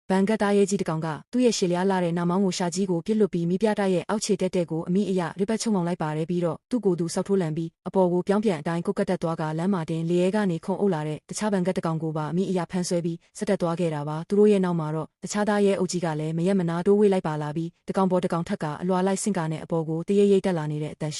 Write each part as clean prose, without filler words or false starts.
ဘန်ကတ်သားရဲကြီးတကောင်ကသူ့ရဲ့ရှည်လျားလာတဲ့နာမောင်းကိုရှာကြီးကိုပြစ်လွတ်ပြီးမိပြတိုက်ရဲ့အောက်ခြေတက်တဲ့ကိုအမိအယရစ်ပတ်ချုံမောင်လိုက်ပါတယ်ပြီးတော့သူ့ကိုယ်သူစောက်ထိုးလန်ပြီးအပေါ်ကိုပြောင်းပြန်အတိုင်းကုတ်ကတ်တက်သွားကလမ်းမှာတင်လေရဲကနေခုံအုပ်လာတဲ့တခြားဘန်ကတ်တကောင်ကိုပါအမိအယဖမ်းဆွဲပြီးဆက်တက်သွားခဲ့တာပါသူတို့ရဲ့နောက်မှာတော့တခြားသားရဲအုပ်ကြီးကလည်းမရက်မနာတိုးဝေးလိုက်ပါလာပြီးတကောင်ပေါ်တကောင်ထက်ကအလွာလိုက်စင်ကာနဲ့အပေါ်ကိုတရေရိတ်တက်လာနေတဲ့အသက်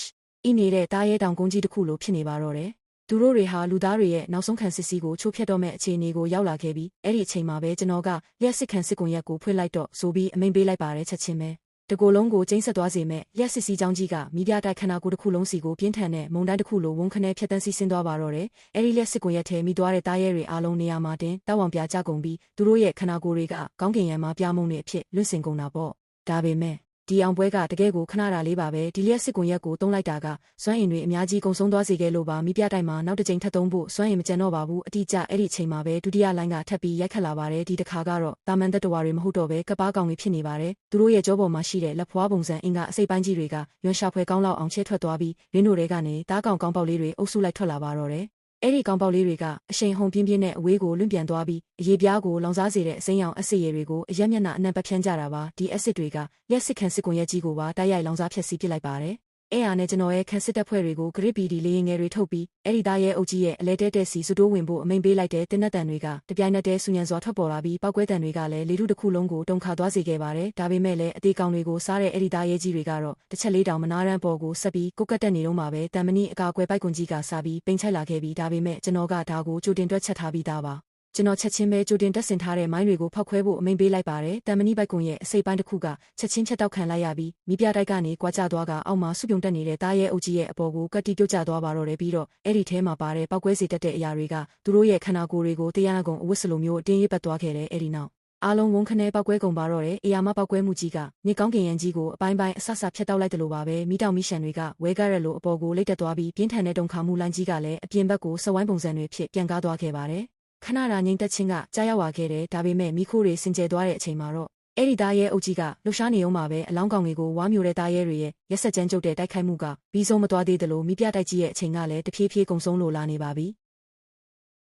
ဤနေတဲ့သားရဲတောင်ကုန်းကြီးတစ်ခုလိုဖြစ်နေပါတော့တယ်သူတို့တွေဟာလူသားတွေရဲ့နောက်ဆုံးခံစစ်စည်းကိုချိုးဖျက်တော့မဲ့အခြေအနေကိုရောက်လာခဲ့ပြီးအဲ့ဒီအချိန်မှာပဲကျွန်တော်ကလျှက်စစ်ခံစစ်ကွန်ရက်ကိုဖွင့်လိုက်တော့ဆိုပြီးအမိန်ပေးလိုက်ပါတယ်ချက်ချင်းပဲတကိုယ်လုံးကိုကျိန်းဆက်သွားစေမဲ့လျှက်စစ်စည်းချောင်းကြီးကမိပြတိုက်ခန္ဓာကိုယ်တစ်ခုလုံးစီကိုပြင်းထန်တဲ့မုန်တိုင်းတစ်ခုလိုဝုန်းခနဲဖြတ်တန်းစီးဆင်းသွားပါတော့တယ်အဲ့ဒီလျှက်စစ်ကွန်ရက်ထဲမိသွားတဲ့တားရဲတွေအားလုံးနေရာမှာတင်တောက်ဝံပြကြကုန်ပြီးသူတို့ရဲ့ခန္ဓာကိုယ်တွေကကောင်းကင်ရံမှာပြမုံတွေအဖြစ်လွင့်စင်ကုန်တာပေါ့ဒါပေမဲ့ဒီအောင်ပွဲကတကယ်ကိုခဏတာလေးပါပဲဒီလျက်စစ်ကွန်ရက်ကိုတုံးလိုက်တာကစွမ်းအင်တွေအများကြီးကုန်ဆုံးသွားစေခဲ့လို့ပါမိပြတိုက်မှာနောက်တစ်ကြိမ်ထပ်သုံးဖို့စွမ်းအင်မကျန်တော့ပါဘူးအတိအကျအဲ့ဒီအချိန်မှာပဲဒုတိယလိုင်းကထပ်ပြီးရိုက်ခတ်လာပါတယ်ဒီတစ်ခါကတော့တာမန်သက်တော်တွေမဟုတ်တော့ပဲကပားကောင်တွေဖြစ်နေပါတယ်သူတို့ရဲ့ကြောပေါ်မှာရှိတဲ့လက်ဖွားပုံစံအင်ကအစိပ်ပိုင်းကြီးတွေကရွှန်ရှာဖွယ်ကောင်းလောက်အောင်ချဲထွက်သွားပြီးရင်းတို့တွေကနေတားကောင်ကောင်းပေါက်လေးတွေအုပ်စုလိုက်ထွက်လာပါတော့တယ်အဲ့ဒီကောင်ပေါက်လေးတွေကအရှိန်ဟုန်ပြင်းပြင်းနဲ့အဝေးကိုလွင့်ပြန်သွားပြီးအရေပြားကိုလောင်စားစေတဲ့အစိမ်းရောင်အက်ဆစ်ရည်တွေကိုအရက်မျက်နှာအနှံ့ပတ်ဖြန်းကြတာပါဒီအက်ဆစ်တွေကလျှက်စစ်ခံစစ်ကွန်ရက်ကြီးကိုပါတိုက်ရိုက်လောင်စားဖျက်ဆီးပစ်လိုက်ပါတယ်အဲ့အားနဲ့ကျွန်တော်ရဲ့ခံစစ်တပ်ဖွဲ့တွေကိုဂရစ်ပီဒီလေးရင်ငယ်တွေထုတ်ပြီးအဲ့ဒီသားရဲ့အုပ်ကြီးရဲ့အလဲတဲတဲစီစတိုးဝင်ဖို့အမိန်ပေးလိုက်တဲ့တင်းနက်တန်တွေကတပြိုင်နက်တည်းဆူညံစွာထွက်ပေါ်လာပြီးပောက်ကွဲတန်တွေကလည်းလေထုတစ်ခုလုံးကိုတုန်ခါသွားစေခဲ့ပါတယ်ဒါပေမဲ့လည်းအသေးကောင်တွေကိုစားတဲ့အဲ့ဒီသားရဲ့ကြီးတွေကတော့တစ်ချက်လေးတောင်မနာရန်ပေါ်ကိုဆက်ပြီးကုတ်ကတ်တက်နေတော့မှပဲတန်မဏိအကာအကွယ်ပိုက်ကွန်ကြီးကစားပြီးပိန်ချိုက်လာခဲ့ပြီးဒါပေမဲ့ကျွန်တော်ကဒါကိုကြိုတင်တွက်ချက်ထားပြီးသားပါကျွန်တော်ချက်ချင်းပဲကြိုတင်တက်ဆင်ထားတဲ့မိုင်းတွေကိုဖောက်ခွဲဖို့အမိန်ပေးလိုက်ပါတယ်တန်မဏိဘိုက်ကွန်ရဲ့အစိပ်ပိုင်းတစ်ခုကချက်ချင်းချက်တောက်ခံလိုက်ရပြီးမိပြတိုက်ကနေကွာကျသွားကအောက်မှာစုပြုံတက်နေတဲ့တားရဲအုပ်ကြီးရဲ့အပေါ်ကိုကတိပြုတ်ကျသွားပါတော့တယ်ပြီးတော့အဲ့ဒီထဲမှာပါတဲ့ပောက်ကွဲစေတတ်တဲ့အရာတွေကသူတို့ရဲ့ခန္ဓာကိုယ်တွေကိုတရားကုန်အဝတ်စလိုမျိုးအတင်းရိပ်ပတ်သွားခဲ့တယ်အဲ့ဒီနောက်အားလုံးဝုန်းခနဲပောက်ကွဲကုန်ပါတော့တယ်အရာမပောက်ကွဲမှုကြီးကမြေကောင်းကင်ရန်ကြီးကိုအပိုင်းပိုင်းအဆဆဖြတ်တောက်လိုက်တယ်လို့ပါပဲမိတောင်မိရှန်တွေကဝဲကားရက်လိုအပေါ်ကိုလိတ်တက်သွားပြီးပြင်းထန်တဲ့တုန်ခါမှုလိုင်းကြီးကလည်းအပြင်ဘက်ကိုစဝိုင်းပုံစံတွေဖြစ်ပြန်ကားသွားခဲ့ပါတယ်ခဏတာငိမ့်သက်ချင်းကကြားရောက်လာခဲ့တယ်ဒါပေမဲ့မိခိုးတွေစင်ကြယ်သွားတဲ့အချိန်မှာတော့အဲ့ဒီသားရဲအုပ်ကြီးကလှူရှားနေအောင်မှာပဲအလောင်းကောင်တွေကိုဝါမျိုးတဲ့သားရဲတွေရဲ့ရက်ဆက်ကြမ်းကြုတ်တဲ့တိုက်ခိုက်မှုကပြီးဆုံးမသွားသေးသလိုမိပြတိုက်ကြီးရဲ့အချိန်ကလည်းတဖြည်းဖြည်းကုန်ဆုံးလိုလာနေပါပြီ